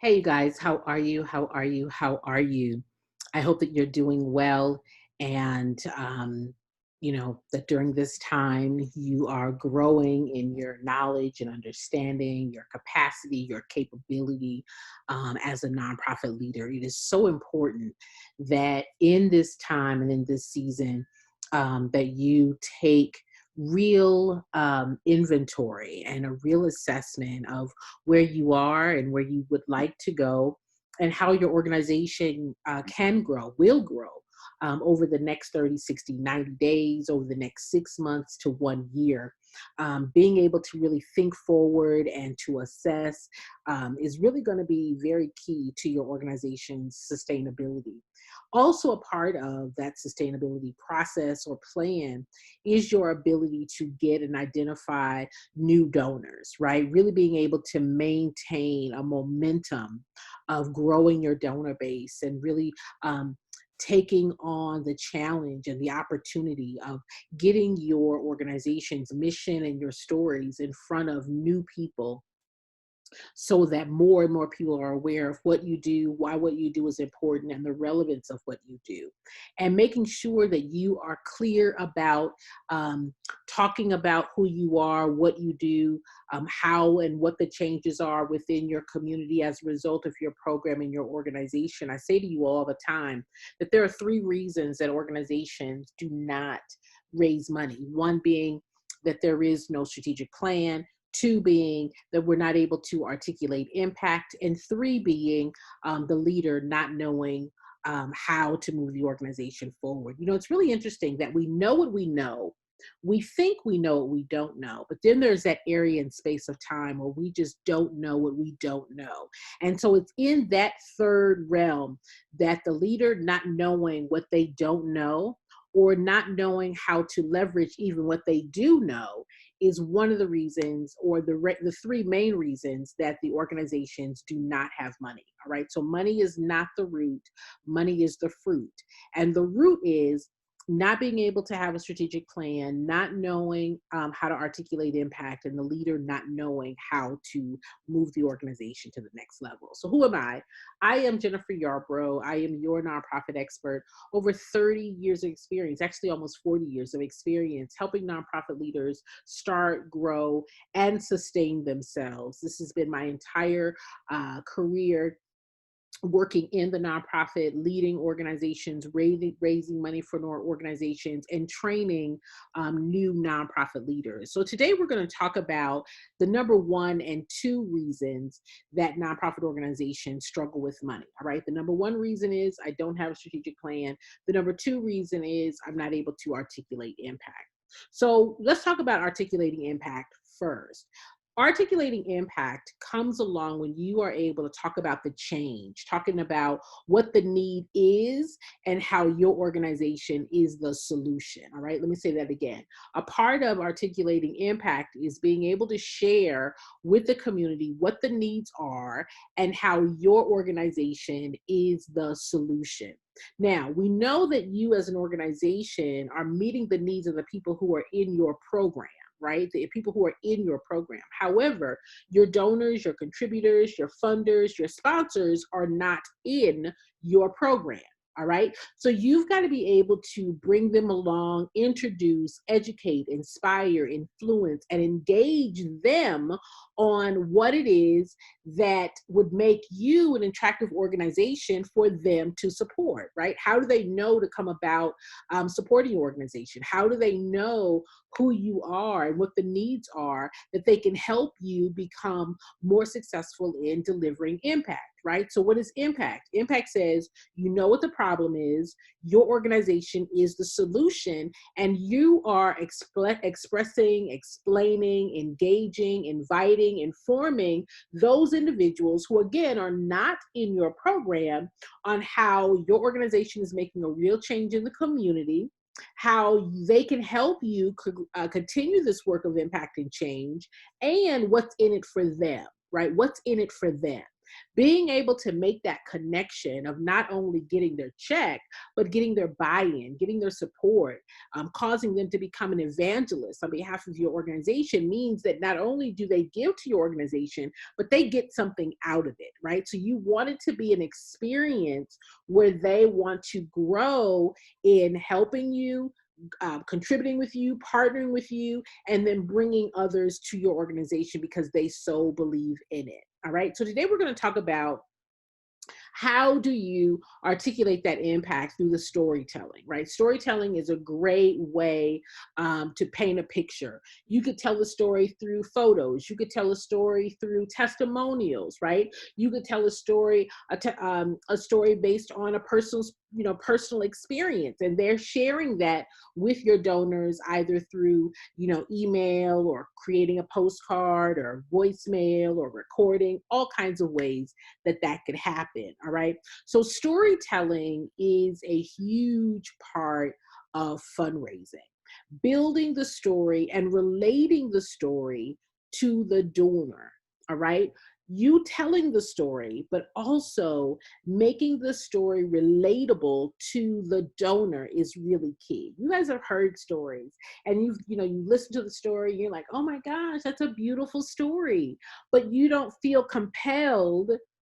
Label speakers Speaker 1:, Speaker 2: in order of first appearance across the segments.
Speaker 1: Hey, you guys, how are you? How are you? How are you? I hope that you're doing well and, that during this time you are growing in your knowledge and understanding, your capacity, your capability as a nonprofit leader. It is so important that in this time and in this season, that you take real inventory and a real assessment of where you are and where you would like to go, and how your organization can grow, will grow over the next 30, 60, 90 days, over the next 6 months to 1 year. Being able to really think forward and to assess is really going to be very key to your organization's sustainability. Also, a part of that sustainability process or plan is your ability to get and identify new donors, right? Really being able to maintain a momentum of growing your donor base and really taking on the challenge and the opportunity of getting your organization's mission and your stories in front of new people so that more and more people are aware of what you do, why what you do is important, and the relevance of what you do. And making sure that you are clear about talking about who you are, what you do, how and what the changes are within your community as a result of your program and your organization. I say to you all the time that there are three reasons that organizations do not raise money. One being that there is no strategic plan, two being that we're not able to articulate impact, and three being the leader not knowing how to move the organization forward. It's really interesting that we know what we know. We think we know what we don't know, but then there's that area and space of time where we just don't know what we don't know. And so it's in that third realm that the leader not knowing what they don't know or not knowing how to leverage even what they do know is one of the reasons, or the three main reasons, that the organizations do not have money. All right. So money is not the root, money is the fruit. And the root is not being able to have a strategic plan, not knowing how to articulate impact, and the leader not knowing how to move the organization to the next level. So who am I? I am Jennifer Yarbrough. I am your nonprofit expert. Over 30 years of experience, actually almost 40 years of experience, helping nonprofit leaders start, grow, and sustain themselves. This has been my entire career, working in the nonprofit, leading organizations, raising money for organizations, and training new nonprofit leaders. So today we're going to talk about the number one and two reasons that nonprofit organizations struggle with money. All right. The number one reason is I don't have a strategic plan. The number two reason is I'm not able to articulate impact. So let's talk about articulating impact first. Articulating impact comes along when you are able to talk about the change, talking about what the need is and how your organization is the solution. All right, let me say that again. A part of articulating impact is being able to share with the community what the needs are and how your organization is the solution. Now, we know that you as an organization are meeting the needs of the people who are in your program, right? The people who are in your program. However, your donors, your contributors, your funders, your sponsors are not in your program. All right. So you've got to be able to bring them along, introduce, educate, inspire, influence, and engage them on what it is that would make you an attractive organization for them to support, right? How do they know to come about supporting your organization? How do they know who you are and what the needs are that they can help you become more successful in delivering impact, right? So what is impact? Impact says, you know what the problem is, your organization is the solution, and you are expressing, explaining, engaging, inviting, informing those individuals who, again, are not in your program on how your organization is making a real change in the community, how they can help you continue this work of impact and change, and what's in it for them, right? What's in it for them. Being able to make that connection of not only getting their check, but getting their buy-in, getting their support, causing them to become an evangelist on behalf of your organization means that not only do they give to your organization, but they get something out of it, right? So you want it to be an experience where they want to grow in helping you, contributing with you, partnering with you, and then bringing others to your organization because they so believe in it. All right. So today we're going to talk about how do you articulate that impact through the storytelling, right? Storytelling is a great way to paint a picture. You could tell the story through photos. You could tell a story through testimonials, right? You could tell a story based on a personal experience, and they're sharing that with your donors either through, email or creating a postcard or voicemail or recording, all kinds of ways that could happen. All right. So storytelling is a huge part of fundraising, building the story and relating the story to the donor. All right. You telling the story, but also making the story relatable to the donor is really key. You guys have heard stories and you listen to the story, you're like, oh my gosh, that's a beautiful story, but you don't feel compelled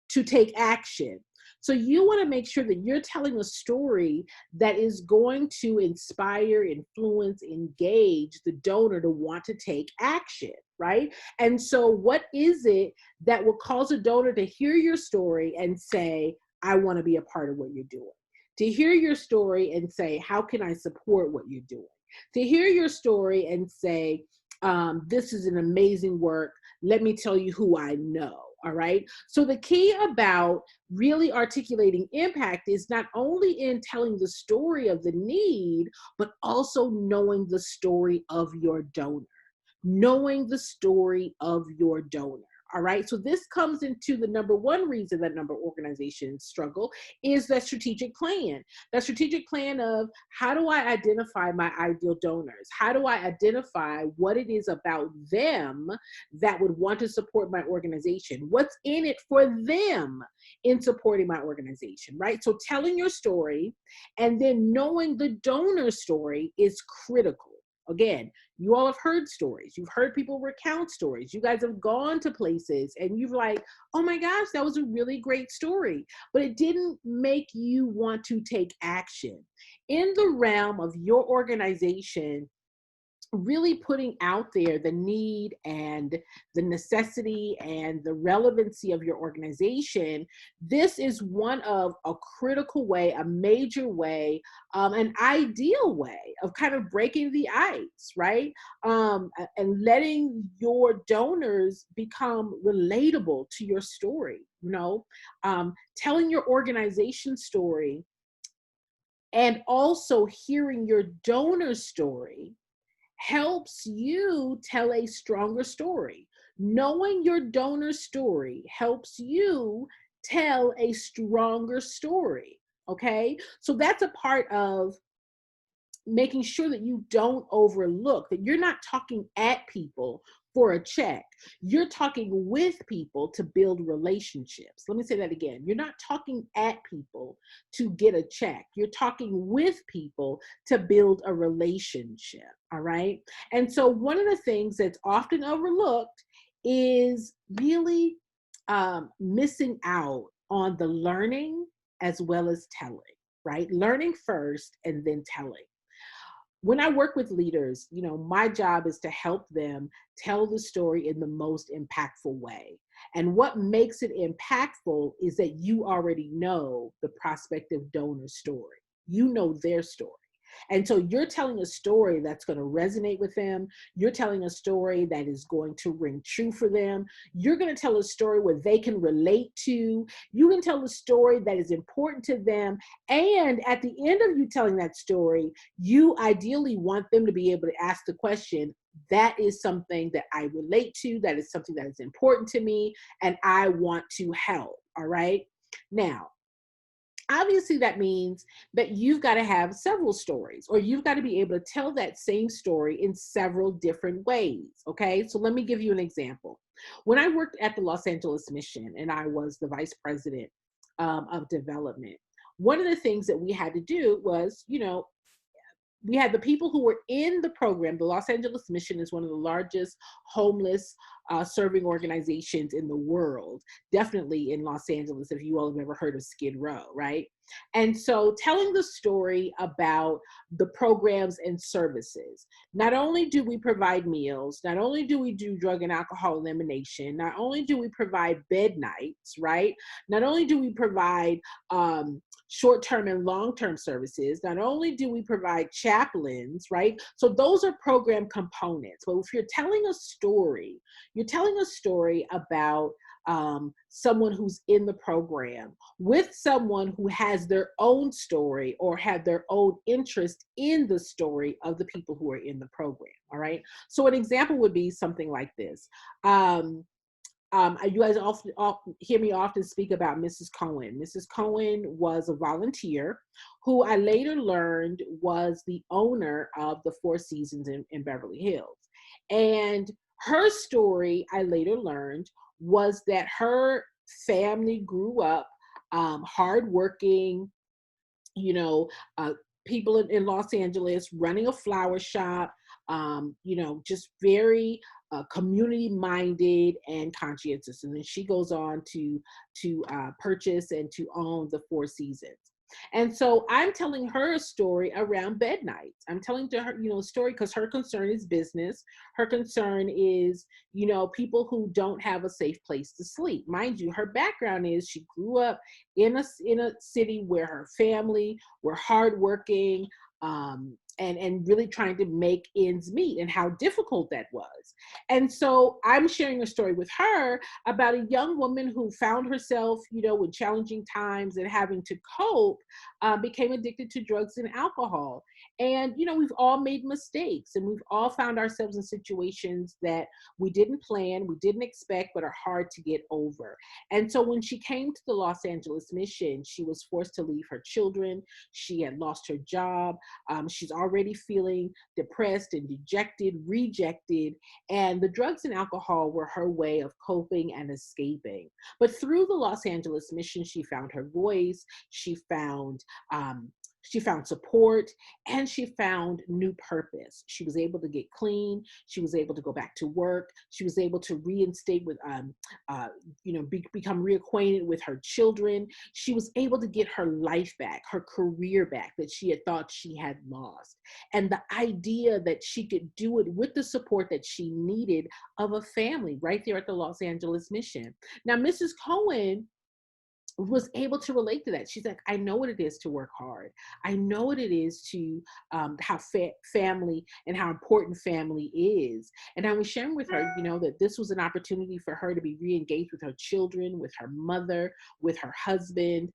Speaker 1: to take action. So you want to make sure that you're telling a story that is going to inspire, influence, engage the donor to want to take action, right? And so what is it that will cause a donor to hear your story and say, I want to be a part of what you're doing? To hear your story and say, how can I support what you're doing? To hear your story and say, this is an amazing work. Let me tell you who I know. All right. So the key about really articulating impact is not only in telling the story of the need, but also knowing the story of your donor, knowing the story of your donor. All right. So this comes into the number one reason that number of organizations struggle is that strategic plan. That strategic plan of how do I identify my ideal donors? How do I identify what it is about them that would want to support my organization? What's in it for them in supporting my organization, right? So telling your story and then knowing the donor story is critical. Again, you all have heard stories. You've heard people recount stories. You guys have gone to places and you've like, oh my gosh, that was a really great story, but it didn't make you want to take action. In the realm of your organization, really putting out there the need and the necessity and the relevancy of your organization, this is one of a critical way, a major way, an ideal way of kind of breaking the ice, right? And letting your donors become relatable to your story, telling your organization story and also hearing your donor story helps you tell a stronger story. Knowing your donor story helps you tell a stronger story. Okay. So that's a part of making sure that you don't overlook, that you're not talking at people for a check. You're talking with people to build relationships. Let me say that again. You're not talking at people to get a check. You're talking with people to build a relationship. All right. And so one of the things that's often overlooked is really missing out on the learning as well as telling, right? Learning first and then telling. When I work with leaders, my job is to help them tell the story in the most impactful way. And what makes it impactful is that you already know the prospective donor story. You know their story. And so you're telling a story that's going to resonate with them. You're telling a story that is going to ring true for them. You're going to tell a story where they can relate to. You can tell a story that is important to them. And at the end of you telling that story, you ideally want them to be able to ask the question, that is something that I relate to, that is something that is important to me, and I want to help. All right. Now, obviously, that means that you've got to have several stories, or you've got to be able to tell that same story in several different ways. Okay, so let me give you an example. When I worked at the Los Angeles Mission and I was the vice president of development, one of the things that we had to do was, we had the people who were in the program. The Los Angeles Mission is one of the largest homeless serving organizations in the world, definitely in Los Angeles, if you all have ever heard of Skid Row, right? And so telling the story about the programs and services. Not only do we provide meals, not only do we do drug and alcohol elimination, not only do we provide bed nights, right? Not only do we provide short-term and long-term services. Not only do we provide chaplains, right? So those are program components. But if you're telling a story, you're telling a story about someone who's in the program with someone who has their own story or have their own interest in the story of the people who are in the program, all right? So an example would be something like this. You guys often hear me often speak about Mrs. Cohen. Mrs. Cohen was a volunteer who I later learned was the owner of the Four Seasons in Beverly Hills. And her story, I later learned, was that her family grew up hardworking, you know, people in Los Angeles running a flower shop, just very community minded and conscientious. And then she goes on to purchase and to own the Four Seasons. And so I'm telling her a story around bed nights. I'm telling to her, a story because her concern is business. Her concern is, people who don't have a safe place to sleep. Mind you, her background is she grew up in a city where her family were hardworking, and really trying to make ends meet and how difficult that was. And so I'm sharing a story with her about a young woman who found herself, in challenging times and having to cope, became addicted to drugs and alcohol. And, we've all made mistakes and we've all found ourselves in situations that we didn't plan, we didn't expect, but are hard to get over. And so when she came to the Los Angeles Mission, she was forced to leave her children. She had lost her job. She's already feeling depressed and dejected, rejected, and the drugs and alcohol were her way of coping and escaping. But through the Los Angeles Mission, she found her voice. She found support, and she found new purpose. She was able to get clean. She was able to go back to work. She was able to reinstate with, become reacquainted with her children. She was able to get her life back, her career back that she had thought she had lost. And the idea that she could do it with the support that she needed of a family right there at the Los Angeles Mission. Now, Mrs. Cohen was able to relate to that. She's like, I know what it is to work hard. I know what it is to have family and how important family is. And I was sharing with her, that this was an opportunity for her to be re-engaged with her children, with her mother, with her husband,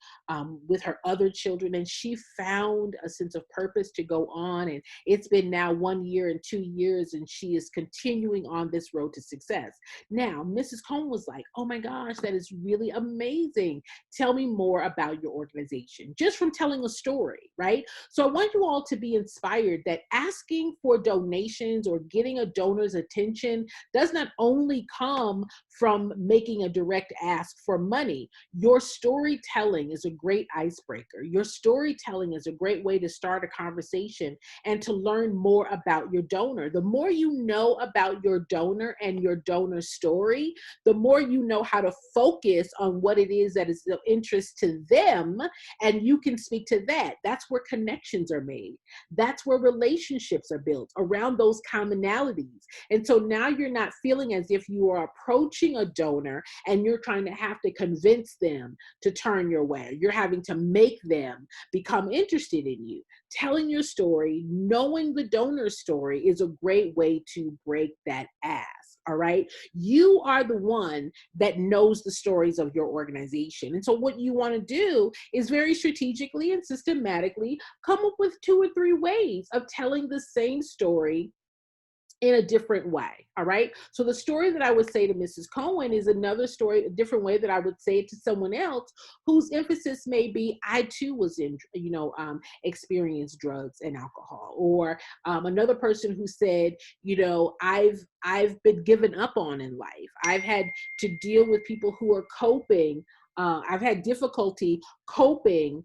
Speaker 1: with her other children. And she found a sense of purpose to go on. And it's been now 1 year and 2 years, and she is continuing on this road to success. Now, Mrs. Cohen was like, oh my gosh, that is really amazing. Tell me more about your organization, just from telling a story, right? So I want you all to be inspired that asking for donations or getting a donor's attention does not only come from making a direct ask for money. Your storytelling is a great icebreaker. Your storytelling is a great way to start a conversation and to learn more about your donor. The more you know about your donor and your donor story, the more you know how to focus on what it is that is of interest to them, and you can speak to that. That's where connections are made. That's where relationships are built around those commonalities. And so now you're not feeling as if you are approaching a donor and you're trying to have to convince them to turn your way. You're having to make them become interested in you. Telling your story, knowing the donor's story is a great way to break that ask. All right. You are the one that knows the stories of your organization. And so what you want to do is very strategically and systematically come up with 2 or 3 ways of telling the same story in a different way. All right. So the story that I would say to Mrs. Cohen is another story, a different way that I would say it to someone else whose emphasis may be, I too was in, experienced drugs and alcohol, or another person who said, I've been given up on in life. I've had to deal with people who are coping. I've had difficulty coping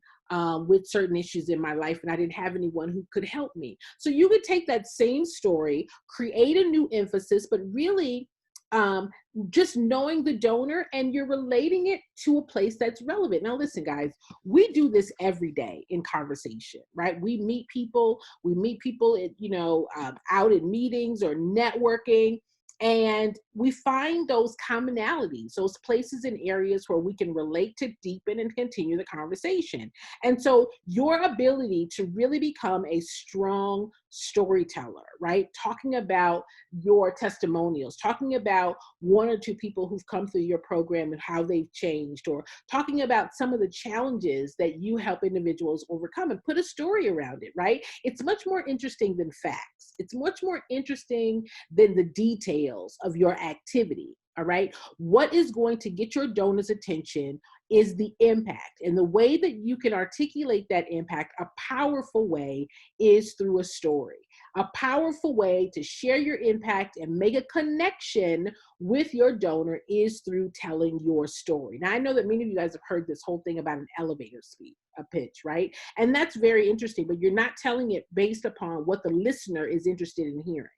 Speaker 1: with certain issues in my life, and I didn't have anyone who could help me. So you could take that same story, create a new emphasis, but really um, just knowing the donor, and you're relating it to a place that's relevant. Now, listen, guys, we do this every day in conversation, right? We meet people at, out in meetings or networking, and we find those commonalities, those places and areas where we can relate to deepen and continue the conversation. And so your ability to really become a strong storyteller, right? Talking about your testimonials, talking about one or two people who've come through your program and how they've changed, or talking about some of the challenges that you help individuals overcome, and put a story around it, right? It's much more interesting than facts. It's much more interesting than the details of your activity. All right. What is going to get your donors' attention is the impact. And the way that you can articulate that impact, a powerful way, is through a story. A powerful way to share your impact and make a connection with your donor is through telling your story. Now, I know that many of you guys have heard this whole thing about an elevator speech, a pitch, right? And that's very interesting, but you're not telling it based upon what the listener is interested in hearing.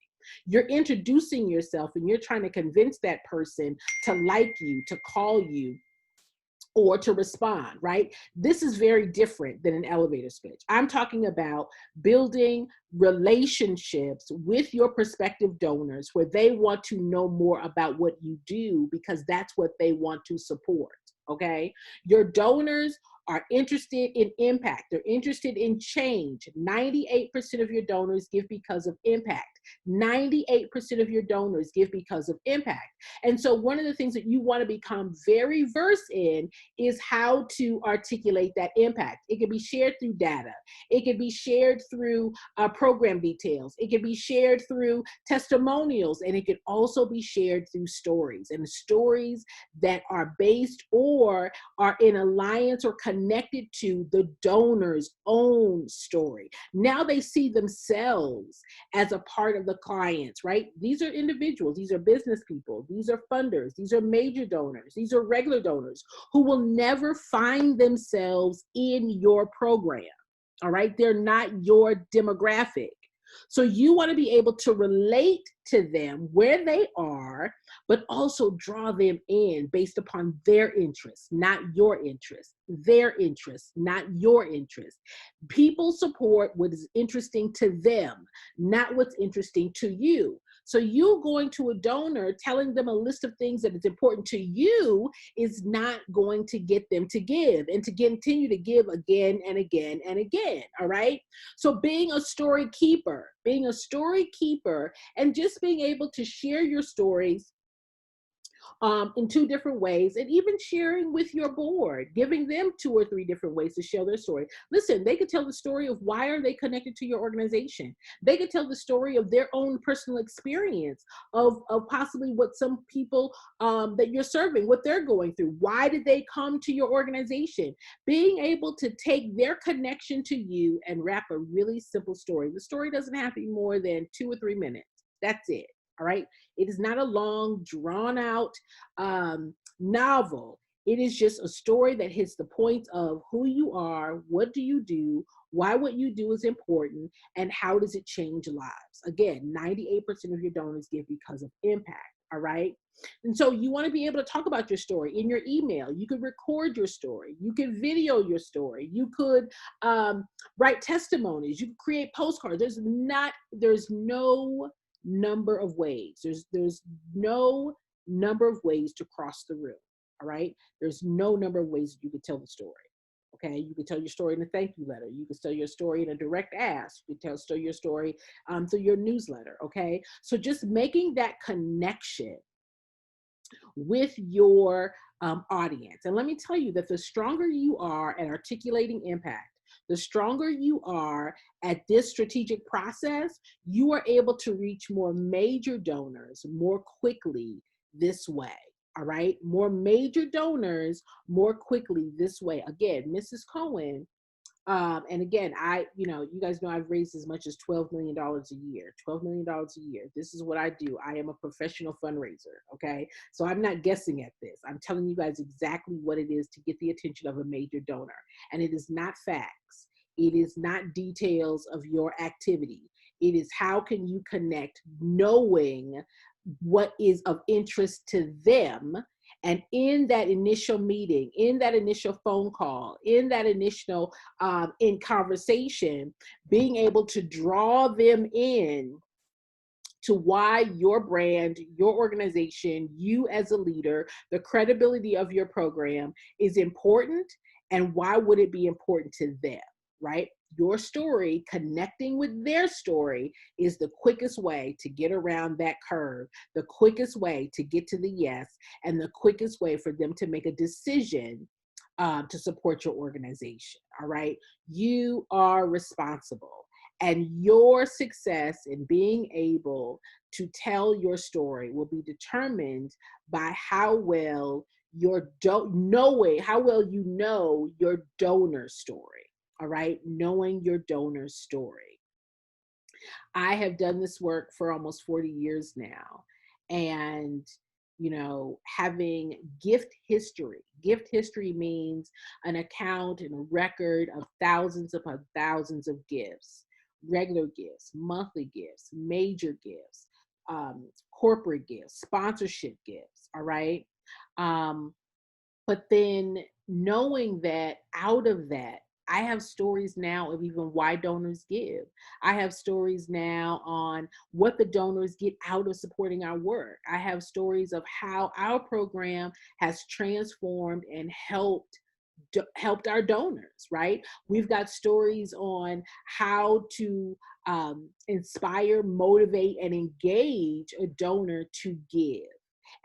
Speaker 1: You're introducing yourself, and you're trying to convince that person to like you, to call you, or to respond, right? This is very different than an elevator speech. I'm talking about building relationships with your prospective donors where they want to know more about what you do because that's what they want to support. Okay. Your donors are interested in impact. They're interested in change. 98% of your donors give because of impact. 98% of your donors give because of impact. And so one of the things that you want to become very versed in is how to articulate that impact. It can be shared through data. It can be shared through program details. It can be shared through testimonials, and it can also be shared through stories, and stories that are based or are in alliance or connected to the donor's own story. Now they see themselves as a part of the clients, right? These are individuals, these are business people, these are funders, these are major donors, these are regular donors who will never find themselves in your program. All right. They're not your demographic. So you want to be able to relate to them where they are, but also draw them in based upon their interests, not your interests, their interests, not your interests. People support what is interesting to them, not what's interesting to you. So you going to a donor, telling them a list of things that is important to you is not going to get them to give and to continue to give again and again and again. All right. So being a story keeper, and just being able to share your stories in two different ways, and even sharing with your board, giving them two or three different ways to share their story. Listen, they could tell the story of why are they connected to your organization. They could tell the story of their own personal experience of possibly what some people that you're serving, what they're going through. Why did they come to your organization? Being able to take their connection to you and wrap a really simple story. The story doesn't have to be more than 2 or 3 minutes. That's it. All right. It is not a long, drawn out novel. It is just a story that hits the point of who you are, what do you do, why what you do is important, and how does it change lives. Again, 98% of your donors give because of impact. All right. And so you want to be able to talk about your story in your email. You could record your story. You could video your story. You could write testimonies. You could create postcards. There's no number of ways. There's no number of ways to cross the room. All right. There's no number of ways you could tell the story. Okay. You can tell your story in a thank you letter. You can tell your story in a direct ask. You can tell your story through your newsletter. Okay. So just making that connection with your audience. And let me tell you that the stronger you are at articulating impact, The stronger you are at this strategic process, you are able to reach more major donors more quickly this way. All right, more major donors more quickly this way. Again, Mrs. Cohen, and again, you guys know I've raised as much as $12 million a year. $12 million a year. This is what I do. I am a professional fundraiser. Okay. So I'm not guessing at this. I'm telling you guys exactly what it is to get the attention of a major donor. And it is not facts. It is not details of your activity. It is how can you connect knowing what is of interest to them. And in that initial meeting, in that initial phone call, in that initial in conversation, being able to draw them in to why your brand, your organization, you as a leader, the credibility of your program is important, and why would it be important to them, right? Your story, connecting with their story, is the quickest way to get around that curve, the quickest way to get to the yes, and the quickest way for them to make a decision to support your organization. All right. You are responsible, and your success in being able to tell your story will be determined by how well how well you know your donor story. All right. Knowing your donor story. I have done this work for almost 40 years now. And, having gift history. Gift history means an account and a record of thousands upon thousands of gifts, regular gifts, monthly gifts, major gifts, corporate gifts, sponsorship gifts. All right. Um, but then knowing that out of that, I have stories now of even why donors give. I have stories now on what the donors get out of supporting our work. I have stories of how our program has transformed and helped our donors, right? We've got stories on how to inspire, motivate, and engage a donor to give.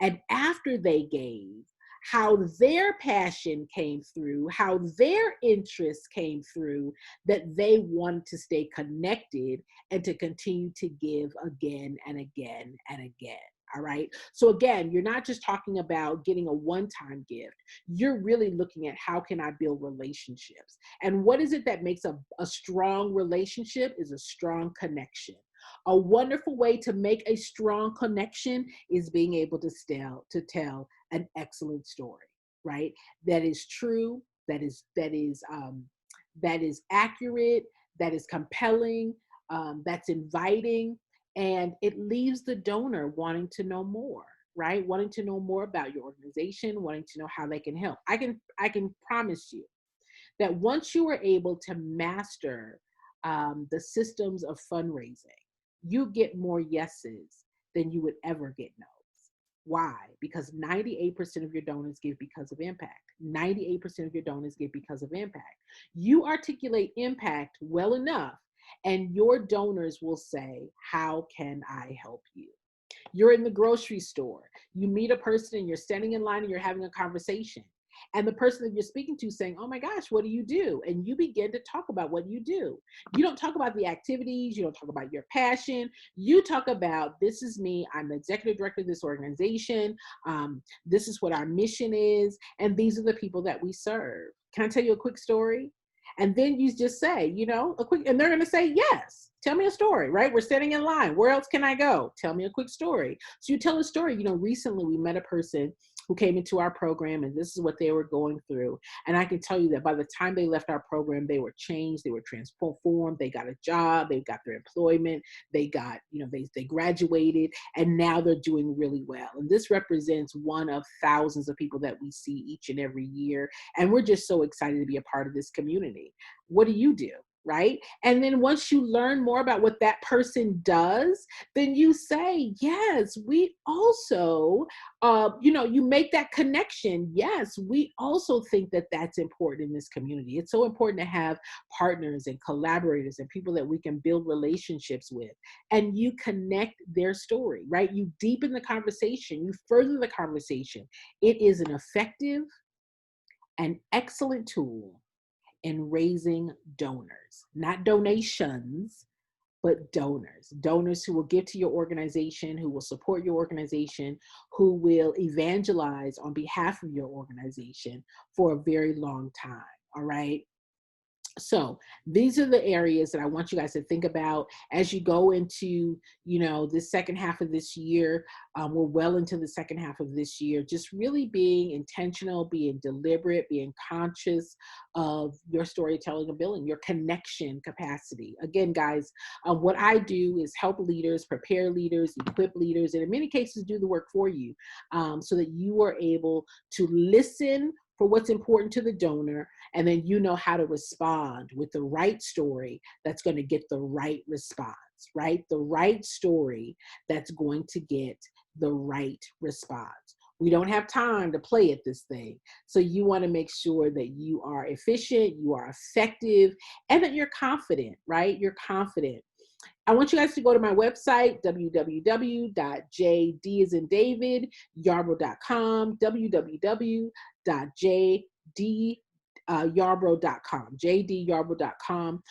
Speaker 1: And after they gave, how their passion came through, how their interests came through, that they wanted to stay connected and to continue to give again and again and again. All right. So again, you're not just talking about getting a one-time gift. You're really looking at how can I build relationships? And what is it that makes a strong relationship is a strong connection. A wonderful way to make a strong connection is being able to tell an excellent story, right? That is true, that is accurate, that is compelling, that's inviting, and it leaves the donor wanting to know more, right? Wanting to know more about your organization, wanting to know how they can help. I can promise you that once you are able to master the systems of fundraising, you get more yeses than you would ever get no's. Why? Because 98% of your donors give because of impact. 98% of your donors give because of impact. You articulate impact well enough, and your donors will say, how can I help you? You're in the grocery store. You meet a person and you're standing in line and you're having a conversation. And the person that you're speaking to saying, oh my gosh, what do you do? And you begin to talk about what you do. You don't talk about the activities. You don't talk about your passion. You talk about, this is me. I'm the executive director of this organization. This is what our mission is. And these are the people that we serve. Can I tell you a quick story? And then you just say, and they're going to say, yes, tell me a story, right? We're standing in line. Where else can I go? Tell me a quick story. So you tell a story. Recently we met a person who came into our program, and this is what they were going through. And I can tell you that by the time they left our program, they were changed, they were transformed, they got a job, they got their employment, they got, they graduated, and now they're doing really well. And this represents one of thousands of people that we see each and every year. And we're just so excited to be a part of this community. What do you do? Right? And then once you learn more about what that person does, then you say, yes, we also, you make that connection. Yes, we also think that that's important in this community. It's so important to have partners and collaborators and people that we can build relationships with. And you connect their story, right? You deepen the conversation, you further the conversation. It is an effective and excellent tool in raising donors, not donations, but donors, donors who will give to your organization, who will support your organization, who will evangelize on behalf of your organization for a very long time. All right. So these are the areas that I want you guys to think about as you go into, this second half of this year. We're well into the second half of this year, just really being intentional, being deliberate, being conscious of your storytelling ability, your connection capacity. Again, guys, what I do is help leaders, prepare leaders, equip leaders, and in many cases do the work for you, so that you are able to listen for what's important to the donor, and then you know how to respond with the right story that's going to get the right response, right? The right story that's going to get the right response. We don't have time to play at this thing. So you want to make sure that you are efficient, you are effective, and that you're confident, right? You're confident. I want you guys to go to my website, www.jd.yarbrough.com, www.jdyarbrough.com, jdyarbrough.com.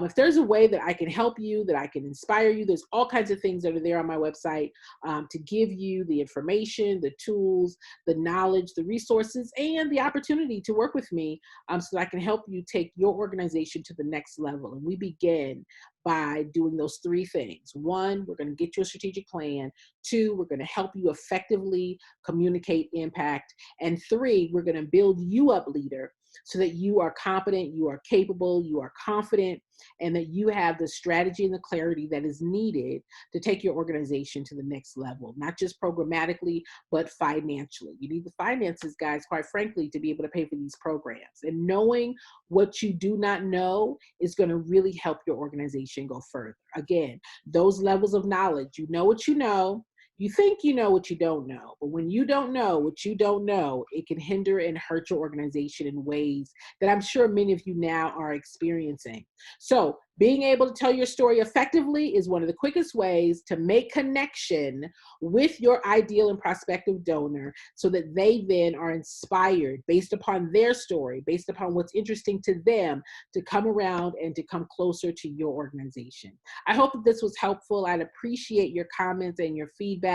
Speaker 1: If there's a way that I can help you, that I can inspire you, there's all kinds of things that are there on my website to give you the information, the tools, the knowledge, the resources, and the opportunity to work with me so that I can help you take your organization to the next level. And we begin by doing those three things. One, we're going to get you a strategic plan. Two, we're going to help you effectively communicate impact. And three, we're going to build you up, leader, so that you are competent, you are capable, you are confident, and that you have the strategy and the clarity that is needed to take your organization to the next level, not just programmatically, but financially. You need the finances, guys, quite frankly, to be able to pay for these programs. And knowing what you do not know is going to really help your organization go further. Again, those levels of knowledge, you know what you know. You think you know what you don't know, but when you don't know what you don't know, it can hinder and hurt your organization in ways that I'm sure many of you now are experiencing. So being able to tell your story effectively is one of the quickest ways to make connection with your ideal and prospective donor so that they then are inspired based upon their story, based upon what's interesting to them, to come around and to come closer to your organization. I hope that this was helpful. I'd appreciate your comments and your feedback.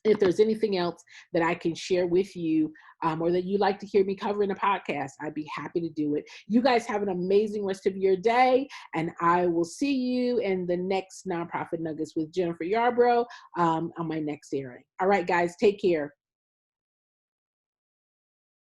Speaker 1: If there's anything else that I can share with you or that you'd like to hear me cover in a podcast, I'd be happy to do it. You guys have an amazing rest of your day, and I will see you in the next Nonprofit Nuggets with Jennifer Yarbrough on my next airing. All right, guys, take care.